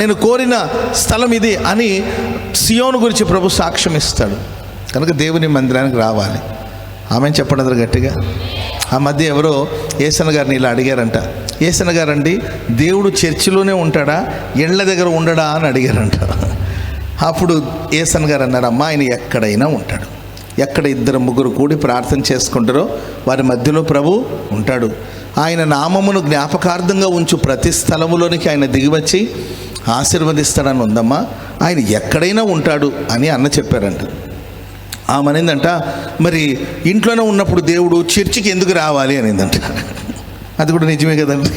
నేను కోరిన స్థలం ఇది అని సియోను గురించి ప్రభు సాక్ష్యం ఇస్తాడు. కనుక దేవుని మందిరానికి రావాలి. ఆమెను చెప్పండి అందరూ గట్టిగా. ఆ మధ్య ఎవరో ఏసన్న గారిని ఇలా అడిగారంట. ఏసన్న గారండి, దేవుడు చర్చిలోనే ఉంటాడా, ఇళ్ళ దగ్గర ఉండడా అని అడిగారంట. అప్పుడు ఏసన్న గారు అన్నారు, అమ్మా ఆయన ఎక్కడైనా ఉంటాడు. ఎక్కడ ఇద్దరు ముగ్గురు కూడి ప్రార్థన చేసుకుంటారో వారి మధ్యలో ప్రభు ఉంటాడు. ఆయన నామమును జ్ఞాపకార్థంగా ఉంచు ప్రతి స్థలములోనికి ఆయన దిగివచ్చి ఆశీర్వదిస్తాడని ఉందమ్మా, ఆయన ఎక్కడైనా ఉంటాడు అని అన్న చెప్పారంట. ఆమెనిందంట, మరి ఇంట్లోనే ఉన్నప్పుడు దేవుడు చర్చికి ఎందుకు రావాలి అనిందంట. అది కూడా నిజమే కదండి.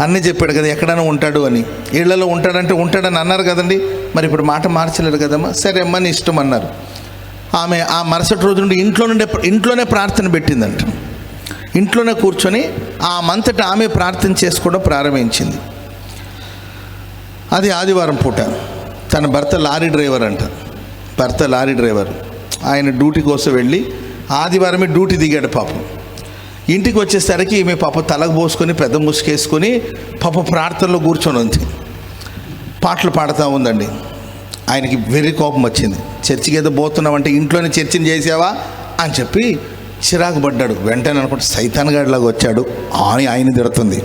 అన్నీ చెప్పాడు కదా ఎక్కడైనా ఉంటాడు అని. ఇళ్లలో ఉంటాడంటే ఉంటాడని అన్నారు కదండి. మరి ఇప్పుడు మాట మార్చలేరు కదమ్మా. సరే అమ్మా నీ ఇష్టం అన్నారు. ఆమె ఆ మరుసటి రోజు నుండి ఇంట్లోనే ప్రార్థన పెట్టిందంట. ఇంట్లోనే కూర్చొని ఆ మంతటా ఆమె ప్రార్థన చేసుకోవడం ప్రారంభించింది. అది ఆదివారం పూట. తన భర్త లారీ డ్రైవర్ అంట. భర్త లారీ డ్రైవర్. ఆయన డ్యూటీ కోసం వెళ్ళి ఆదివారమే డ్యూటీ దిగాడు పాపం. ఇంటికి వచ్చేసరికి ఈమె పాప తలకు పోసుకొని పెద్ద ముసుకేసుకొని పాప ప్రార్థనలో కూర్చొని ఉంది. పాటలు పాడుతూ ఉందండి. ఆయనకి వెర్రి కోపం వచ్చింది. చర్చికి ఏదో పోతున్నామంటే ఇంట్లోనే చర్చిని చేసావా అని చెప్పి చిరాకు పడ్డాడు. వెంటనే అనుకుంటే సైతాన్గాడిలాగా వచ్చాడు అని ఆయన తిడుతుంది.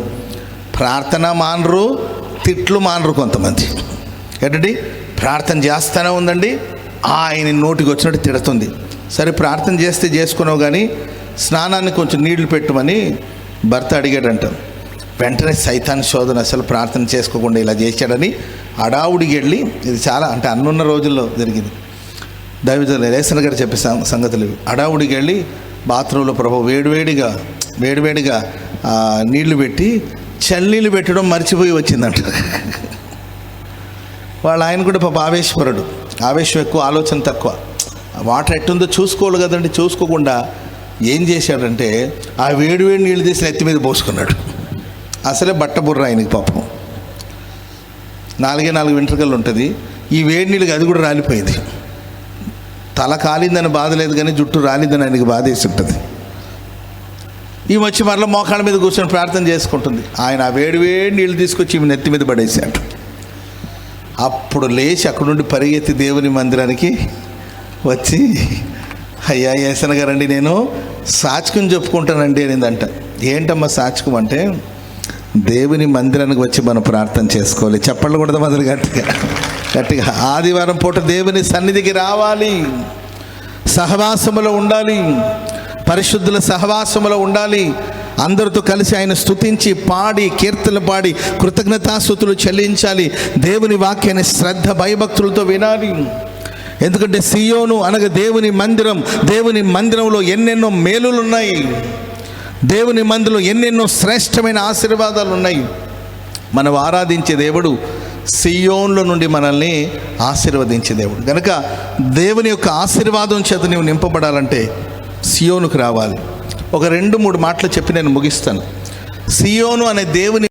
ప్రార్థన మానరు, తిట్లు మానరు కొంతమంది. ఏంటండి ప్రార్థన చేస్తూనే ఉందండి, ఆయన నోటికి వచ్చినట్టు తిడుతుంది. సరే ప్రార్థన చేస్తే చేసుకున్నావు కానీ స్నానాన్ని కొంచెం నీళ్లు పెట్టమని భర్త అడిగాడంట. వెంటనే సైతాన్ శోధన, అసలు ప్రార్థన చేసుకోకుండా ఇలా చేశాడని అడావుడికి వెళ్ళి, ఇది చాలా అంటే అన్నున్న రోజుల్లో జరిగింది. దైవజనులు రేసన్ గారు చెప్పే సంగతులు ఇవి. అడావుడికి వెళ్ళి బాత్రూంలో ప్రభు వేడివేడిగా నీళ్లు పెట్టి చన్నీళ్ళు పెట్టడం మర్చిపోయి వచ్చిందంట. వాళ్ళు ఆయన కూడా పాప ఆవేశపరుడు. ఆవేశం ఎక్కువ, ఆలోచన తక్కువ. వాటర్ ఎట్టుందో చూసుకోవాలి కదండి. చూసుకోకుండా ఏం చేశాడంటే ఆ వేడివేడి నీళ్ళు తీసి నెత్తి మీద పోసుకున్నాడు. అసలే బట్టబుర్ర ఆయనకి పాపం. 4 వెంట్రుకలు ఉంటుంది. ఈ వేడి నీళ్ళకి అది కూడా రాలిపోయింది. తల కాలిందని బాధ లేదు కానీ జుట్టు రాలిందని ఆయనకి బాధ వేసి ఉంటుంది. ఈ వచ్చి మరలా మోకాళ్ళ మీద కూర్చొని ప్రార్థన చేసుకుంటుంది. ఆయన ఆ వేడి నీళ్ళు తీసుకొచ్చి ఈమె నెత్తి మీద పడేసాడు. అప్పుడు లేచి అక్కడ నుండి పరిగెత్తి దేవుని మందిరానికి వచ్చి, అయ్యా ఏసన్న గారండి నేను సాచుకుని చెప్పుకుంటానండి అనిందంట. ఏంటమ్మా సాచుకం అంటే, దేవుని మందిరానికి వచ్చి మనం ప్రార్థన చేసుకోవాలి. చెప్పళ్ళు కూడా మొదలు గట్టిగా ఆదివారం పూట దేవుని సన్నిధికి రావాలి, సహవాసములో ఉండాలి, పరిశుద్ధుల సహవాసములో ఉండాలి. అందరితో కలిసి ఆయన స్తుతించి పాడి కీర్తనలు పాడి కృతజ్ఞతాస్తుతులు చెల్లించాలి. దేవుని వాక్యాన్ని శ్రద్ధ భయభక్తులతో వినాలి. ఎందుకంటే సియోను అనగా దేవుని మందిరం. దేవుని మందిరంలో ఎన్నెన్నో మేలులు ఉన్నాయి. దేవుని మందిరంలో ఎన్నెన్నో శ్రేష్టమైన ఆశీర్వాదాలు ఉన్నాయి. మనం ఆరాధించే దేవుడు సియోన్లో నుండి మనల్ని ఆశీర్వదించే దేవుడు. కనుక దేవుని యొక్క ఆశీర్వాదం చేత నీవు నింపబడాలంటే సియోనుకు రావాలి. ఒక 2-3 మాటలు చెప్పి నేను ముగిస్తాను. సియోను అనే దేవుని